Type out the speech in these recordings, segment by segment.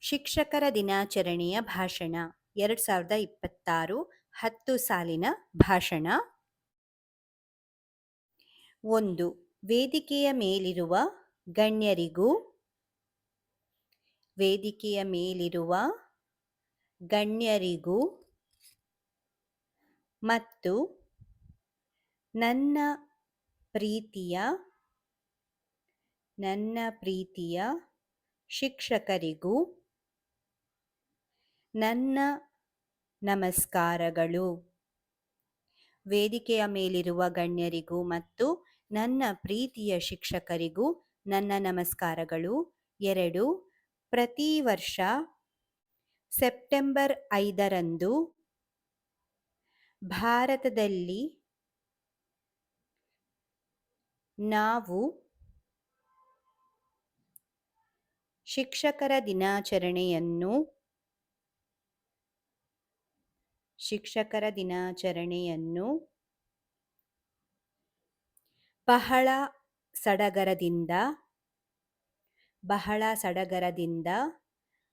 ಶಿಕ್ಷಕರ ದಿನಾಚರಣೆಯ ಭಾಷಣ 2026 10 ಸಾಲಿನ ಭಾಷಣ. 1. ವೇದಿಕೆಯ ಮೇಲಿರುವ ಗಣ್ಯರಿಗೂ ಮತ್ತು ನನ್ನ ಪ್ರೀತಿಯ ಶಿಕ್ಷಕರಿಗೂ ನನ್ನ ನಮಸ್ಕಾರಗಳು. ವೇದಿಕೆಯ ಮೇಲಿರುವ ಗಣ್ಯರಿಗೂ ಮತ್ತು ನನ್ನ ಪ್ರೀತಿಯ ಶಿಕ್ಷಕರಿಗೂ ನನ್ನ ನಮಸ್ಕಾರಗಳು. 2. ಪ್ರತಿ ವರ್ಷ ಸೆಪ್ಟೆಂಬರ್ 5ರಂದು ಭಾರತದಲ್ಲಿ ನಾವು ಶಿಕ್ಷಕರ ದಿನಾಚರಣೆಯನ್ನು ಬಹಳ ಸಡಗರದಿಂದ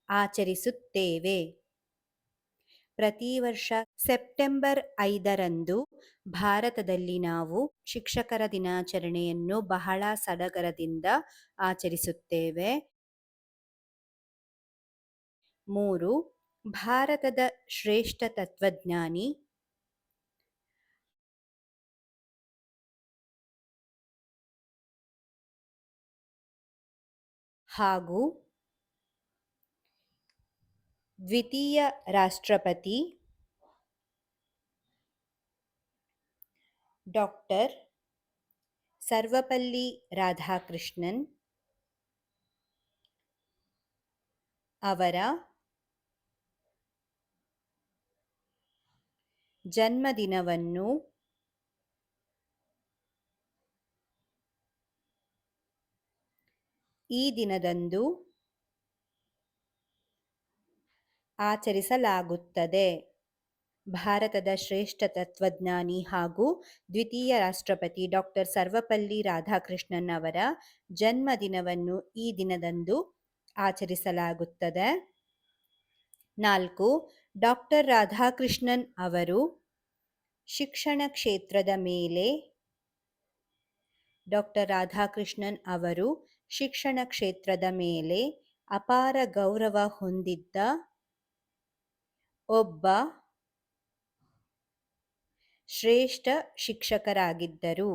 ಆಚರಿಸುತ್ತೇವೆ. ಪ್ರತಿ ವರ್ಷ ಸೆಪ್ಟೆಂಬರ್ 5ರಂದು ಭಾರತದಲ್ಲಿ ನಾವು ಶಿಕ್ಷಕರ ದಿನಾಚರಣೆಯನ್ನು ಬಹಳ ಸಡಗರದಿಂದ ಆಚರಿಸುತ್ತೇವೆ. 3. ಭಾರತದ ಶ್ರೇಷ್ಠ ತತ್ವಜ್ಞಾನಿ ಹಾಗೂ ದ್ವಿತೀಯ ರಾಷ್ಟ್ರಪತಿ ಡಾಕ್ಟರ್ ಸರ್ವಪಲ್ಲಿ ರಾಧಾಕೃಷ್ಣನ್ ಅವರ ಜನ್ಮದಿನವನ್ನು ಈ ದಿನದಂದು ಆಚರಿಸಲಾಗುತ್ತದೆ. ಭಾರತದ ಶ್ರೇಷ್ಠ ತತ್ವಜ್ಞಾನಿ ಹಾಗೂ ದ್ವಿತೀಯ ರಾಷ್ಟ್ರಪತಿ ಡಾಕ್ಟರ್ ಸರ್ವಪಲ್ಲಿ ರಾಧಾಕೃಷ್ಣನ್ ಅವರ ಜನ್ಮದಿನವನ್ನು ಈ ದಿನದಂದು ಆಚರಿಸಲಾಗುತ್ತದೆ. 4. ಡಾಕ್ಟರ್ ರಾಧಾಕೃಷ್ಣನ್ ಅವರು ಶಿಕ್ಷಣ ಕ್ಷೇತ್ರದ ಮೇಲೆ ಅಪಾರ ಗೌರವ ಹೊಂದಿದ್ದ ಒಬ್ಬ ಶ್ರೇಷ್ಠ ಶಿಕ್ಷಕರಾಗಿದ್ದರು.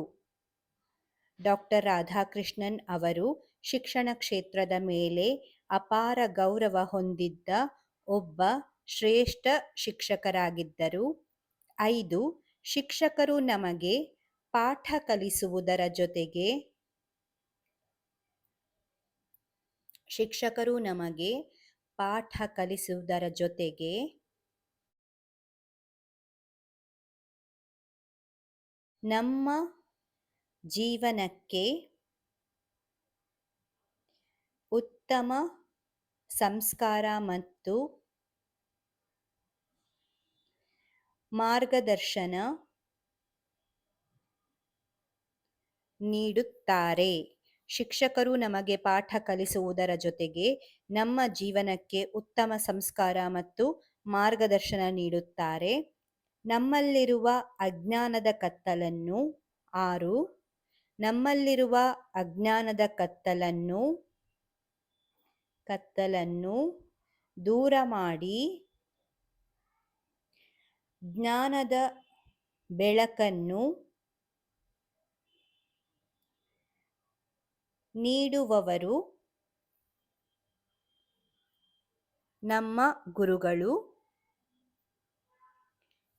ಡಾಕ್ಟರ್ ರಾಧಾಕೃಷ್ಣನ್ ಅವರು ಶಿಕ್ಷಣ ಕ್ಷೇತ್ರದ ಮೇಲೆ ಅಪಾರ ಗೌರವ ಹೊಂದಿದ್ದ ಒಬ್ಬ ಶ್ರೇಷ್ಠ ಶಿಕ್ಷಕರಾಗಿದ್ದರು. 5. ಶಿಕ್ಷಕರು ನಮಗೆ ಪಾಠ ಕಲಿಸುವುದರ ಜೊತೆಗೆ ನಮ್ಮ ಜೀವನಕ್ಕೆ ಉತ್ತಮ ಸಂಸ್ಕಾರ ಮತ್ತು ಮಾರ್ಗದರ್ಶನ ನೀಡುತ್ತಾರೆ. ಶಿಕ್ಷಕರು ನಮಗೆ ಪಾಠ ಕಲಿಸುವುದರ ಜೊತೆಗೆ ನಮ್ಮ ಜೀವನಕ್ಕೆ ಉತ್ತಮ ಸಂಸ್ಕಾರ ಮತ್ತು ಮಾರ್ಗದರ್ಶನ ನೀಡುತ್ತಾರೆ. ನಮ್ಮಲ್ಲಿರುವ ಅಜ್ಞಾನದ ಕತ್ತಲನ್ನು ದೂರ ಮಾಡಿ ಜ್ಞಾನದ ಬೆಳಕನ್ನು ನೀಡುವವರು ನಮ್ಮ ಗುರುಗಳು.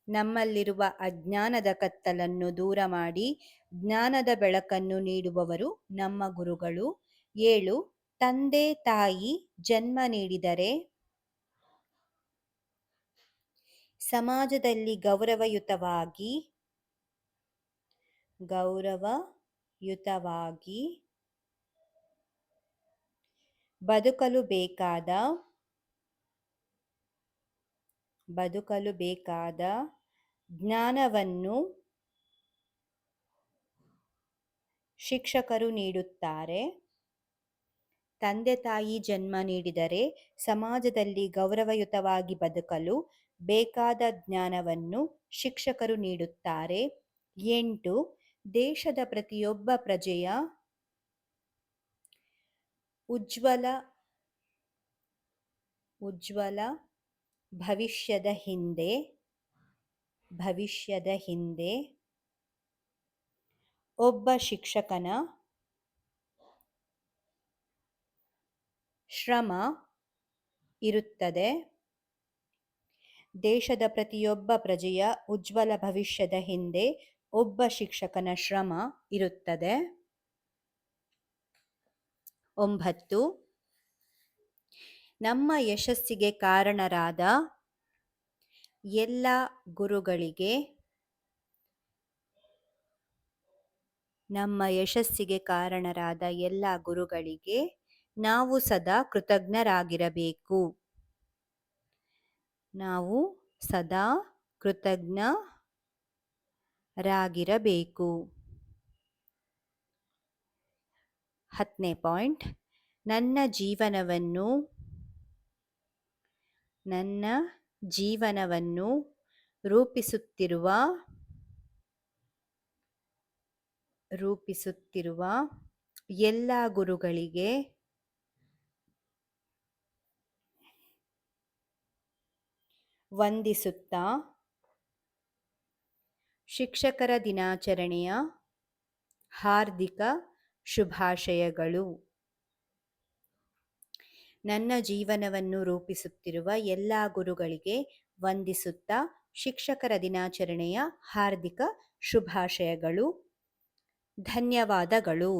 ನಮ್ಮಲ್ಲಿರುವ ಅಜ್ಞಾನದ ಕತ್ತಲನ್ನು ದೂರ ಮಾಡಿ ಜ್ಞಾನದ ಬೆಳಕನ್ನು ನೀಡುವವರು ನಮ್ಮ ಗುರುಗಳು. 7. ತಂದೆ ತಾಯಿ ಜನ್ಮ ನೀಡಿದರೆ ಸಮಾಜದಲ್ಲಿ ಗೌರವಯುತವಾಗಿ ಬದುಕಲು ಬೇಕಾದ ಜ್ಞಾನವನ್ನು ಶಿಕ್ಷಕರು ನೀಡುತ್ತಾರೆ. ತಂದೆ ತಾಯಿ ಜನ್ಮ ನೀಡಿದರೆ ಸಮಾಜದಲ್ಲಿ ಗೌರವಯುತವಾಗಿ ಬದುಕಲು ಬೇಕಾದ ಜ್ಞಾನವನ್ನು ಶಿಕ್ಷಕರು ನೀಡುತ್ತಾರೆ. 8. ದೇಶದ ಪ್ರತಿಯೊಬ್ಬ ಪ್ರಜೆಯ ಉಜ್ವಲ ಭವಿಷ್ಯದ ಹಿಂದೆ ಒಬ್ಬ ಶಿಕ್ಷಕನ ಶ್ರಮ ಇರುತ್ತದೆ. ದೇಶದ ಪ್ರತಿಯೊಬ್ಬ ಪ್ರಜೆಯ ಉಜ್ವಲ ಭವಿಷ್ಯದ ಹಿಂದೆ ಒಬ್ಬ ಶಿಕ್ಷಕನ ಶ್ರಮ ಇರುತ್ತದೆ. 9. ನಮ್ಮ ಯಶಸ್ಸಿಗೆ ಕಾರಣರಾದ ಎಲ್ಲ ಗುರುಗಳಿಗೆ ನಾವು ಸದಾ ಕೃತಜ್ಞರಾಗಿರಬೇಕು. 10ನೇ ಪಾಯಿಂಟ್, ನನ್ನ ಜೀವನವನ್ನು ರೂಪಿಸುತ್ತಿರುವ ಎಲ್ಲ ಗುರುಗಳಿಗೆ ವಂದಿಸುತ್ತಾ ಶಿಕ್ಷಕರ ದಿನಾಚರಣೆಯ ಹಾರ್ದಿಕ ಶುಭಾಶಯಗಳು. ನನ್ನ ಜೀವನವನ್ನು ರೂಪಿಸುತ್ತಿರುವ ಎಲ್ಲ ಗುರುಗಳಿಗೆ ವಂದಿಸುತ್ತಾ ಶಿಕ್ಷಕರ ದಿನಾಚರಣೆಯ ಹಾರ್ದಿಕ ಶುಭಾಶಯಗಳು. ಧನ್ಯವಾದಗಳು.